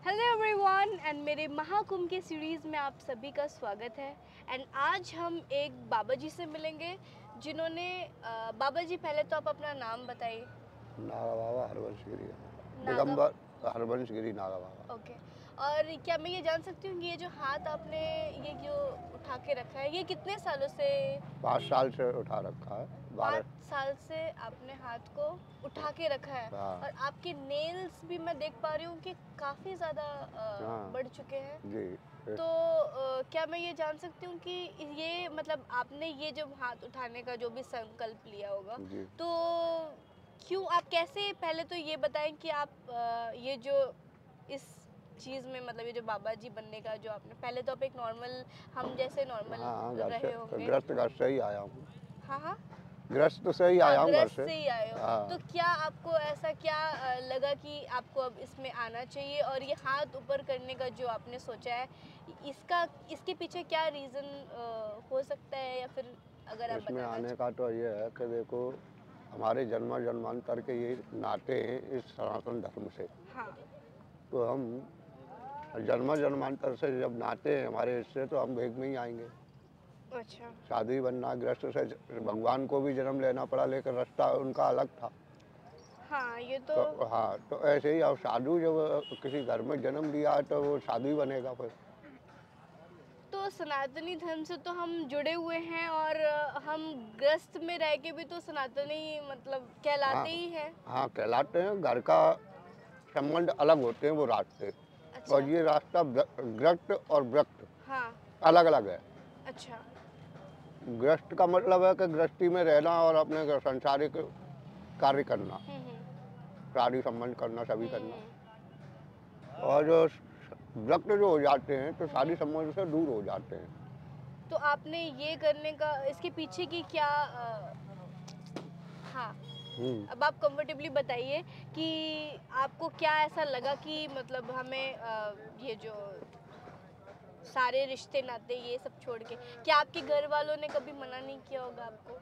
Hello everyone and मेरे महाकुंभ के series में आप सभी का स्वागत है। एंड आज हम एक बाबा जी से मिलेंगे जिन्होंने बाबा जी, पहले तो आप अपना नाम बताइए। नागा बाबा हरवंशगिरी, नागा। दिगंबर हरवंशगिरी नागा बाबा। ओके। और क्या मैं ये जान सकती हूँ कि ये जो हाथ आपने ये जो उठा के रखा है, ये कितने सालों से? 5 साल से उठा रखा है। 5 साल से आपने हाथ को उठा के रखा है। हाँ। और आपके नेल्स भी मैं देख पा रही हूँ कि काफ़ी ज़्यादा हाँ बढ़ चुके हैं। जी। तो क्या मैं ये जान सकती हूँ कि ये मतलब आपने ये जब हाथ उठाने का जो भी संकल्प लिया होगा, जी। तो क्यों, आप कैसे, पहले तो ये बताएं कि आप ये जो इस चीज़ में, मतलब ये जो बाबा जी बनने का जो आपने, पहले तो आप एक नॉर्मल, हम जैसे नॉर्मल हाँ, घर से रहे होंगे। घर से ही आया हूँ। हाँ हाँ। गृहस्थ से ही आया हूँ, घर ग्रस्त से। से ही आए हो। हाँ। तो क्या आपको ऐसा क्या लगा कि आपको अब इसमें आना चाहिए, और ये हाथ ऊपर करने का जो आपने सोचा है, इसके पीछे क्या रीज़न हो सकता है, या फिर अगर आप इसमें बताना आने का तो ये है कि देखो, हमारे जन्म जन्मांतर के ये नाते हैं इस सनातन धर्म से। हाँ। तो हम जन्म जन्मांतर से जब नाते हैं हमारे इससे, तो हम भेग में ही आएंगे। अच्छा। साधु बनना, गृहस्थ से भगवान को भी जन्म लेना पड़ा, लेकिन रास्ता उनका अलग था। हाँ, ये तो तो हाँ, तो ऐसे ही अब साधु जब किसी घर में जन्म लिया है तो वो साधु ही बनेगा फिर। तो सनातनी धर्म से तो हम जुड़े हुए हैं, और हम ग्रस्त में रह के भी तो सनातनी मतलब हाँ कहलाते ही हैं। हाँ, कहलाते हैं। घर का संबंध अलग होते हैं वो रास्ते। अच्छा। और ये रास्ता ग्रस्त और व्रक्त हाँ। अलग अलग है। अच्छा। ग्रस्त का मतलब है कि गृहस्थी में रहना और अपने संसारिक कार्य करना, हम्म। शादी संबंध करना, सभी करना। हम्म। और जो व्रक्त जो हो जाते हैं तो शादी हम्म। संबंध से दूर हो जाते हैं। तो आपने ये करने का, इसके पीछे की क्या हाँ, हम्म। अब आप कंफर्टेबली बताइए कि आपको क्या ऐसा लगा कि मतलब हमें ये जो सारे रिश्ते नाते ये सब छोड़ के, क्या आपके घर वालों ने कभी मना नहीं किया होगा आपको?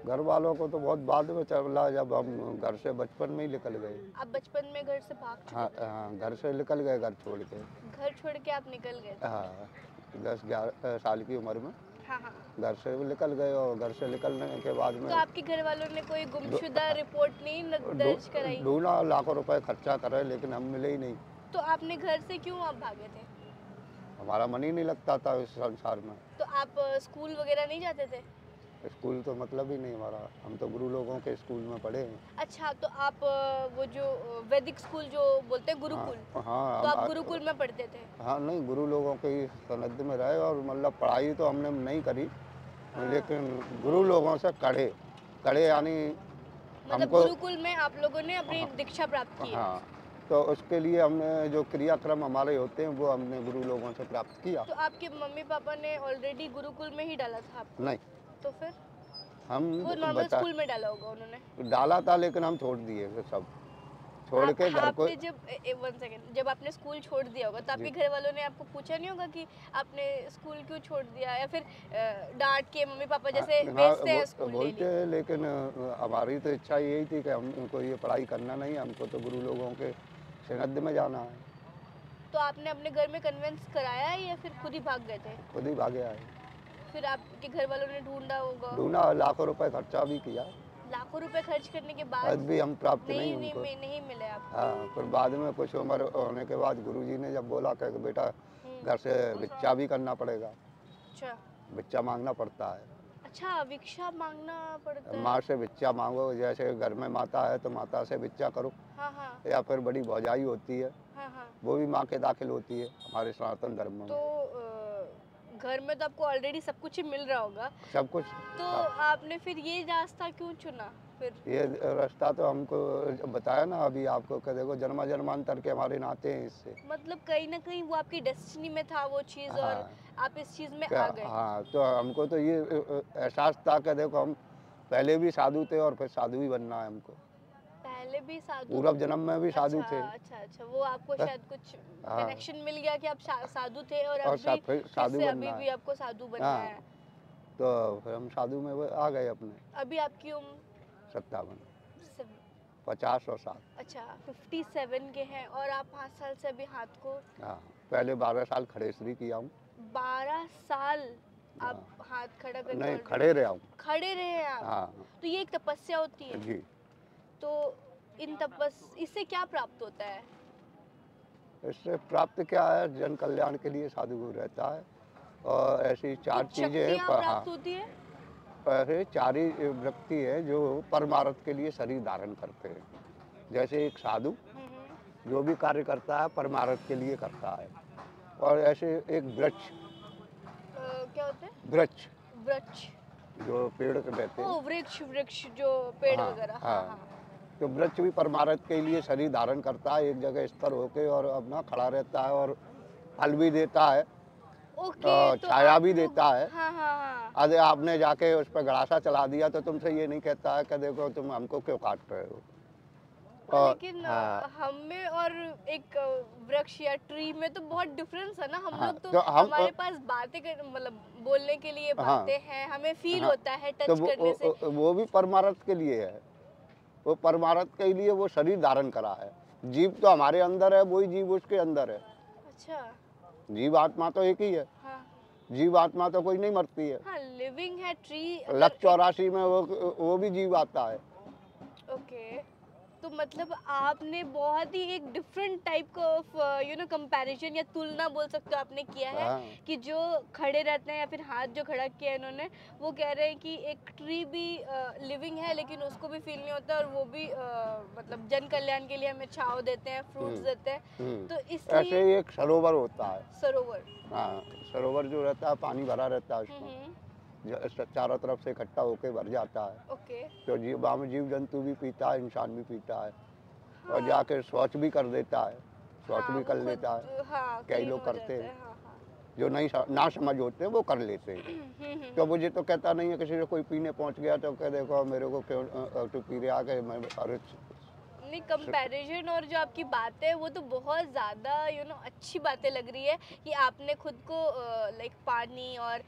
घर वालों को तो बहुत बाद में चला, जब हम घर से बचपन में ही निकल गए। आप बचपन में घर से भाग हाँ चुके थे? हाँ, घर से निकल गए, घर छोड़ के। घर छोड़ के आप निकल गए थे? हाँ, 10-11 साल की उम्र में हाँ हाँ। घर से भी निकल गए। और घर से निकलने के बाद में तो आपके घर वालों ने कोई गुमशुदा रिपोर्ट नहीं दर्ज कराई? ढूंढा, लाखों रुपए खर्चा करे, लेकिन हम मिले ही नहीं। तो आपने घर से क्यों आप भागे थे? हमारा मन ही नहीं लगता था इस संसार में। तो आप स्कूल वगैरह नहीं जाते थे? स्कूल तो मतलब ही नहीं हमारा, हम तो गुरु लोगों के स्कूल में पढ़े हैं। अच्छा, तो आप वो जो वैदिक स्कूल जो बोलते हैं, हाँ गुरुकुल, हाँ। तो आप गुरुकुल में पढ़ते थे? हाँ नहीं, गुरु लोगों के ही सनद में रहे। और मतलब पढ़ाई तो हमने नहीं करी, हाँ। लेकिन गुरु लोगों से कड़े कड़े अच्छा, यानी मतलब हमको। गुरुकुल में आप लोगों ने अपनी हाँ दीक्षा प्राप्त की है? हाँ, तो उसके लिए हमने जो क्रियाक्रम हमारे होते हैं वो हमने गुरु लोगों से प्राप्त किया। तो आपके मम्मी पापा ने ऑलरेडी गुरुकुल में ही डाला था आपको? नहीं, तो फिर हम वो नॉर्मल बता स्कूल में डाला होगा उन्होंने? डाला था, लेकिन हम छोड़ दिए फिर सब, छोड़ आप के घर को। आपने जब 1 सेकेंड, जब आपने स्कूल छोड़ दिया होगा तो आपके जी। घर वालों ने आपको पूछा नहीं होगा कि आपने स्कूल क्यों छोड़ दिया, या फिर डांट के मम्मी पापा हाँ जैसे हाँ, भेजते हैं स्कूल बोलते डेली? हैं, लेकिन हमारी तो इच्छा यही थी कि हमको ये पढ़ाई करना नहीं, हमको तो गुरु लोगों के शरणद में जाना है। तो आपने अपने घर में कन्विंस कराया है, या फिर खुद ही भाग गए थे? खुद ही भागे आए। फिर आपके घर वालों ने ढूंढा होगा? ढूंढा, लाखों रुपए खर्चा भी किया, लाखों रुपए खर्च करने के बाद आज भी हम प्राप्त नहीं नहीं नहीं उनको। नहीं मिले आपको? हाँ, फिर बाद में कुछ उम्र होने के बाद गुरुजी ने जब बोला कि बेटा घर से भिक्षा भी करना पड़ेगा, अच्छा। भिक्षा मांगना पड़ता है। अच्छा, भिक्षा मांगना पड़ता माँ है? से भिक्षा मांगो, जैसे घर में माता है तो माता से भिक्षा करो। हाँ हाँ। या फिर बड़ी भौजाई होती है, हाँ हाँ। वो भी माँ के दाखिल होती है हमारे सनातन धर्म में। तो घर में तो आपको ऑलरेडी सब कुछ ही मिल रहा होगा, सब कुछ तो था। आपने फिर ये रास्ता क्यों चुना फिर? ये रास्ता तो हमको बताया ना अभी आपको, कि देखो जन्म जन्मांतर के हमारे नाते हैं इससे। मतलब कहीं ना कहीं वो आपकी डेस्टिनी में था वो चीज़, और हाँ आप इस चीज़ में क्या, आ गए? हाँ, तो हमको तो ये एहसास था कि देखो हम पहले भी साधु थे और फिर साधु ही बनना है हमको। पहले भी साधु? पूर्व जन्म में भी साधु अच्छा थे। अच्छा अच्छा, वो आपको शायद कुछ हाँ, कनेक्शन मिल गया कि आप साधु थे, और और फिर फिर साधु से बनना अभी भी है। आपको साधु बनना हाँ, है। तो फिर हम साधु में वो आ गए अपने। अभी आपकी उम्र? 57। 50 और 60। अच्छा 57 के हैं और आप 5 साल से अभी हाथ को हाँ, पहले 12 साल खड़ेसरी किया हूँ। 12 साल आप हाँ, हाथ खड़ा करके नहीं ऑलरेडी खड़े रहा हूँ। खड़े रहे हैं आप। हाँ, तो ये एक तपस्या होती है। जी। तो इससे क्या प्राप्त होता है? इससे प्राप्त क्या है, जन कल्याण के लिए साधु रहता है और ऐसी 4 कुछ चीज़ें हैं शक्तियाँ हाँ, प्राप्त होती है? ऐसे 4 ही व्यक्ति हैं जो परमार्थ के लिए शरीर धारण करते हैं। जैसे एक साधु जो भी कार्य करता है परमार्थ के लिए करता है और ऐसे एक वृक्ष क्या होते हैं? वृक्ष वृक्ष। जो पेड़ के रहते हैं। ओ वृक्ष वृक्ष जो पेड़ हाँ, वगैरह। हाँ हाँ। हाँ। तो वृक्ष भी परमार्थ के लिए शरीर धारण करता है, एक जगह स्थिर होके और अपना खड़ा रहता है और फल भी देता है ओके और तो छाया आप भी लोग देता है। हाँ हाँ हाँ। अरे आपने जाके उस पर गड़ासा चला दिया तो तुमसे ये नहीं कहता है कि देखो तुम हमको क्यों काट रहे हो। और लेकिन हाँ, हम में और एक वृक्ष या ट्री में तो बहुत डिफरेंस है ना। हम हाँ, लोग तो तो हम हमारे पास बातें कर मतलब बोलने के लिए हाँ, बातें हैं, हमें फील हाँ, होता है तो टच करने से। वो भी परमार्थ के लिए है। वो परमार्थ के लिए वो शरीर धारण करा है। जीव तो हमारे अंदर है, वही जीव उसके अंदर है। अच्छा। जीव आत्मा तो एक ही है। हाँ जीव आत्मा तो कोई नहीं मरती है। हाँ लिविंग है ट्री लक्ष्य 84 में वो भी जीव आता है। ओके तो मतलब आपने बहुत ही एक डिफरेंट टाइप का ऑफ कंपैरिजन या तुलना बोल सकते हो आपने किया है हाँ, कि जो खड़े रहते हैं या फिर हाथ जो खड़ा किया है इन्होंने वो कह रहे हैं कि एक ट्री भी लिविंग है लेकिन उसको भी फील नहीं होता और वो भी मतलब जन कल्याण के लिए हमें छांव देते हैं फ्रूट्स देते हैं तो ऐसे इसलिए ही एक सरोवर होता है। सरोवर। हाँ, सरोवर जो रहता है पानी भरा रहता है उसमें चारों तरफ से इकट्ठा होके भर जाता है। ओके तो वहाँ में जीव जंतु भी पीता है, इंसान भी पीता है और हाँ जाके शौच भी कर देता है, शौच हाँ भी वो कर खुद लेता है। हाँ कई क्लीन लोग हो करते जाता हैं, है। हाँ हाँ जो नहीं ना समझ होते हैं वो कर लेते हैं। तो मुझे तो कहता नहीं है, किसी से कोई पीने पहुंच गया तो कह देखो मेरे को क्यों तू पी रहा है, मैं अरे नहीं कंपैरिजन और जो आपकी बातें है वो तो बहुत ज़्यादा अच्छी बातें लग रही है कि आपने खुद को लाइक पानी और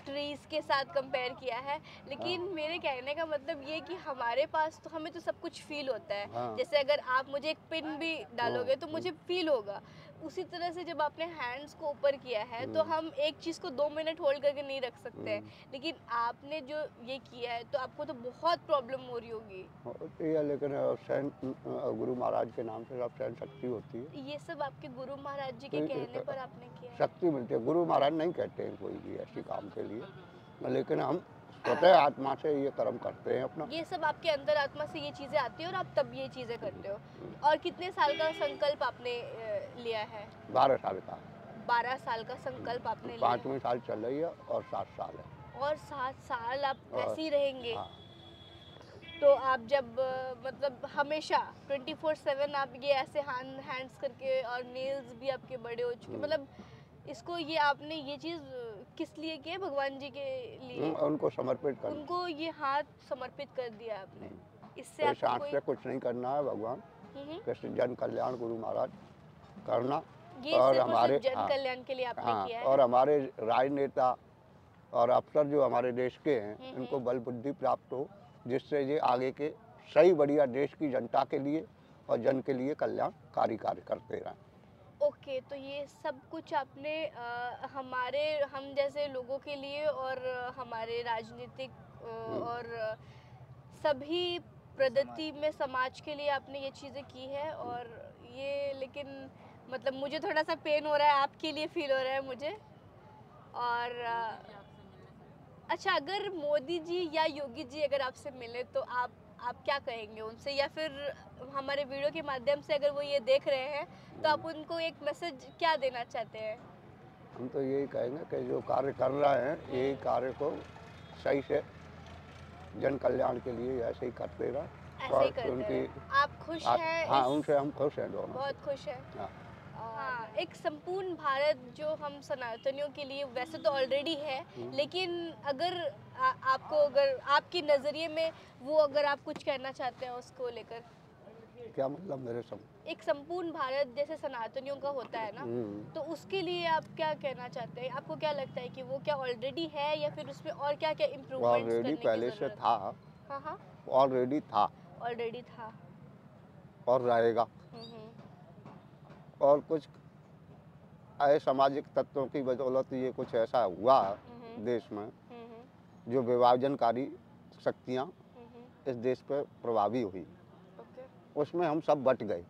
ट्रीज के साथ कंपेयर किया है। लेकिन हाँ, मेरे कहने का मतलब ये कि हमारे पास तो हमें तो सब कुछ फील होता है। हाँ, जैसे अगर आप मुझे एक पिन भी डालोगे तो हाँ, मुझे फील होगा। उसी तरह से जब आपने हैंड्स को ऊपर किया है तो हम एक चीज़ को 2 मिनट होल्ड करके नहीं रख सकते हैं। लेकिन आपने जो ये किया है तो आपको तो बहुत प्रॉब्लम हो रही होगी। होती है लेकिन सहन गुरु महाराज के नाम से सब सहन शक्ति होती है। ये सब आपके गुरु महाराज जी के तो कहने पर आपने किया है? शक्ति मिलती है। गुरु महाराज नहीं कहते हैं कोई भी ऐसी काम के लिए, लेकिन हम स्वतः आत्मा से ये कर्म करते हैं अपना। ये सब आपके अंदर आत्मा से ये चीज़ें आती है और आप तब ये चीज़ें करते हो। और कितने साल का संकल्प आपने लिया है? 12 साल का 12 साल का संकल्प आपने लिया है 5वीं साल चल रही है और 7 साल है। और 7 साल आप और ऐसे ही रहेंगे। हाँ, तो आप जब मतलब हमेशा 24/7 आप ये ऐसे हैंड्स करके और नेल्स भी आपके बड़े हो चुके मतलब इसको ये आपने ये चीज़ किस लिए की है? भगवान जी के लिए उनको समर्पित कर उनको ये हाथ समर्पित कर दिया आपने। इससे तो आपको सांस कोई से कुछ नहीं करना है भगवान हम्म, कृष्ण जन कल्याण गुरु महाराज करना। ये और सिर्फ और हमारे सिर्फ जन हाँ, कल्याण के लिए आपने हाँ, किया है। और हमारे राजनेता और अफसर जो हमारे देश के हैं इनको बल बुद्धि प्राप्त हो जिससे ये आगे के सही बढ़िया देश की जनता के लिए और जन के लिए कल्याणकारी कार्य करते रहें। ओके तो ये सब कुछ आपने हम जैसे लोगों के लिए और हमारे राजनीतिक और सभी प्रगति में समाज के लिए आपने ये चीज़ें की है और ये लेकिन मतलब मुझे थोड़ा सा पेन हो रहा है आपके लिए फील हो रहा है मुझे। और अच्छा अगर मोदी जी या योगी जी अगर आपसे मिले तो आप क्या कहेंगे उनसे या फिर हमारे वीडियो के माध्यम से अगर वो ये देख रहे हैं तो आप उनको एक मैसेज क्या देना चाहते हैं? हम तो यही कहेंगे कि जो कार्य कर रहे हैं यही कार्य को सही से जन कल्याण के लिए ऐसे ही करते रहें ऐसे ही और करते उनकी रहे। आप खुश हैं हाँ इस उनसे हम खुश हैं दोनों बहुत खुश हैं। हाँ, हाँ एक संपूर्ण भारत जो हम सनातनियों के लिए वैसे तो ऑलरेडी है लेकिन अगर आपको अगर आपके नज़रिए में वो अगर आप कुछ कहना चाहते हैं उसको लेकर क्या मतलब मेरे एक संपूर्ण भारत जैसे सनातनियों का होता है ना तो उसके लिए आप क्या कहना चाहते हैं? आपको क्या लगता है कि वो क्या ऑलरेडी है या फिर उसमें और क्या क्या इम्प्रूवमेंट्स ऑलरेडी करने की पहले से ज़रूरत? था हाँ हाँ ऑलरेडी था ऑलरेडी था। और रहेगा। और कुछ असामाजिक तत्वों की बदौलत ये कुछ ऐसा हुआ देश में, जो विभाजनकारी शक्तियाँ इस देश पर प्रभावी हुई, उसमें हम सब बट गए।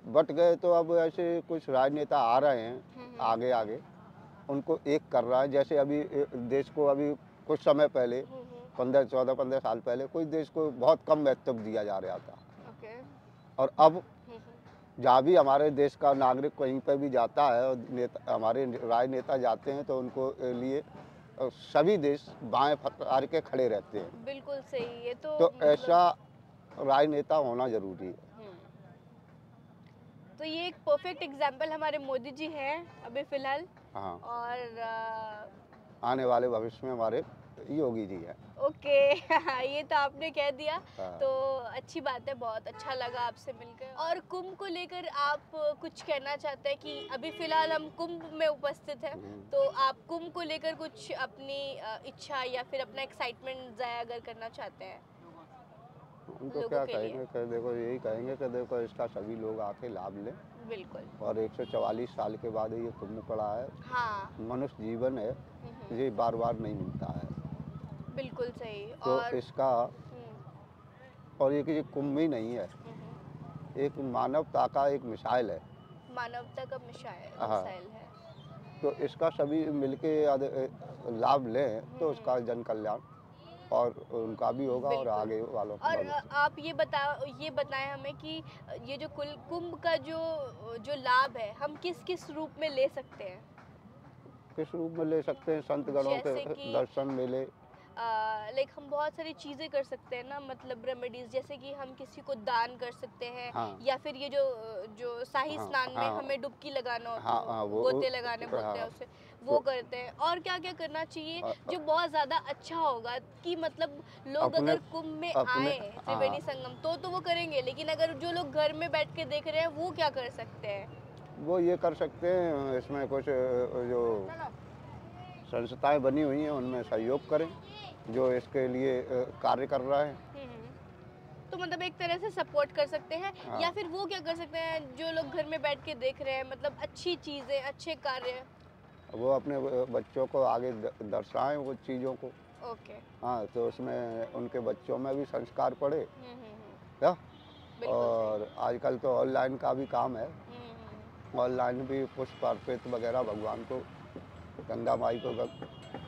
बट गए तो अब ऐसे कुछ राजनेता आ रहे हैं आगे आगे, उनको एक कर रहा है। जैसे अभी देश को अभी कुछ समय पहले 15 साल पहले कोई देश को बहुत कम महत्व दिया जा रहा था, और अब जहाँ भी हमारे देश का नागरिक कहीं पर भी जाता है और हमारे राजनेता जाते हैं तो उनको लिए सभी देश बाएं फटकार के खड़े रहते हैं। बिल्कुल सही। ये तो ऐसा राजनेता होना जरूरी है। तो ये एक परफेक्ट एग्जाम्पल हमारे मोदी जी हैं अभी फिलहाल। हाँ। और आने वाले भविष्य में हमारे योगी जी हैं। ओके ये तो आपने कह दिया। हाँ। तो अच्छी बात है, बहुत अच्छा लगा आपसे मिलकर। और कुंभ को लेकर आप कुछ कहना चाहते हैं कि अभी फिलहाल हम कुंभ में उपस्थित हैं, तो आप कुंभ को लेकर कुछ अपनी इच्छा या फिर अपना एक्साइटमेंट जाहिर करना चाहते हैं? उनको क्या कहेंगे कि देखो, यही कहेंगे कि देखो इसका सभी लोग आके लाभ लें। बिल्कुल। और 144 साल के बाद ये कुंभ पड़ा है। हाँ। मनुष्य जीवन है, ये बार बार नहीं मिलता है। बिल्कुल सही। तो और इसका और ये कुंभ ही नहीं है, एक मानवता का एक मिसाइल है। मानवता का मिसाइल है। तो इसका सभी मिलके लाभ लें तो उसका जन कल्याण और उनका भी होगा और आगे वालों का। और आप ये बताएं हमें कि ये जो कुंभ का जो लाभ है, हम किस किस रूप में ले सकते हैं? किस रूप में ले सकते हैं? संत गणों के दर्शन मिले। लाइक हम बहुत सारी चीज़ें कर सकते हैं ना, मतलब रेमेडीज, जैसे कि हम किसी को दान कर सकते हैं। हाँ। या फिर ये जो शाही स्नान में हमें डुबकी लगाना होता है, गोते लगाने बोलते हैं उसे, वो करते हैं। और क्या क्या करना चाहिए जो बहुत ज़्यादा अच्छा होगा कि मतलब लोग अगर कुंभ में आए त्रिवेणी संगम तो वो करेंगे, लेकिन अगर जो लोग घर में बैठ के देख रहे हैं वो क्या कर सकते हैं? वो ये कर सकते हैं, इसमें कुछ जो संस्थाएं बनी हुई हैं उनमें सहयोग करें जो इसके लिए कार्य कर रहा है। तो मतलब एक तरह से सपोर्ट कर सकते हैं। हाँ। या फिर वो क्या कर सकते हैं जो लोग घर में बैठ के देख रहे हैं, मतलब अच्छी चीज़ें, अच्छे कार्य, वो अपने बच्चों को आगे दर्शाएं वो चीज़ों को। ओके। हाँ, तो उसमें उनके बच्चों में भी संस्कार पड़े। क्या? और आजकल तो ऑनलाइन का भी काम है, ऑनलाइन भी पुष्प अर्पित वगैरह भगवान को, गंगा माई को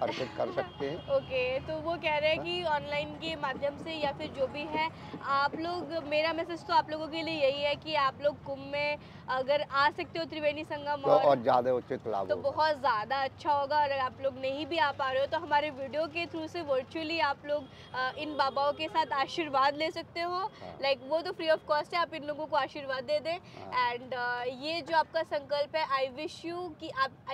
अर्पित कर सकते हैं। ओके। तो वो कह रहे हैं कि ऑनलाइन के माध्यम से या फिर जो भी है, आप लोग, मेरा मैसेज तो आप लोगों के लिए यही है कि आप लोग कुंभ में अगर आ सकते हो त्रिवेणी संगम, तो और ज़्यादा उचित लाभ तो बहुत ज़्यादा अच्छा होगा। और अगर आप लोग नहीं भी आ पा रहे हो तो हमारे वीडियो के थ्रू से वर्चुअली आप लोग इन बाबाओं के साथ आशीर्वाद ले सकते हो। लाइक वो तो फ्री ऑफ कॉस्ट है, आप इन लोगों को आशीर्वाद दे दें। एंड ये जो आपका संकल्प है, आई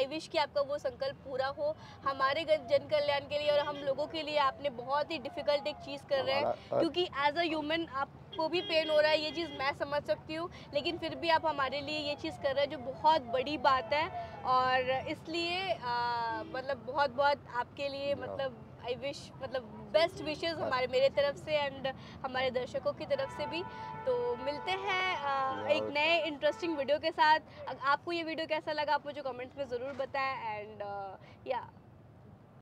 विश कि आपका वो संकल्प पूरा हो हमारे जन कल्याण के लिए। और हम लोगों के लिए आपने बहुत ही डिफिकल्ट एक चीज़ कर रहे हैं, क्योंकि एज अ ह्यूमन आपको भी पेन हो रहा है, ये चीज़ मैं समझ सकती हूँ, लेकिन फिर भी आप हमारे लिए ये चीज़ कर रहे हैं जो बहुत बड़ी बात है। और इसलिए मतलब बहुत बहुत आपके लिए, मतलब आई विश, मतलब बेस्ट विशेस मेरे तरफ से एंड हमारे दर्शकों की तरफ से भी। तो मिलते हैं एक नए इंटरेस्टिंग वीडियो के साथ। आपको ये वीडियो कैसा लगा आप मुझे कमेंट्स में ज़रूर बताएं। एंड या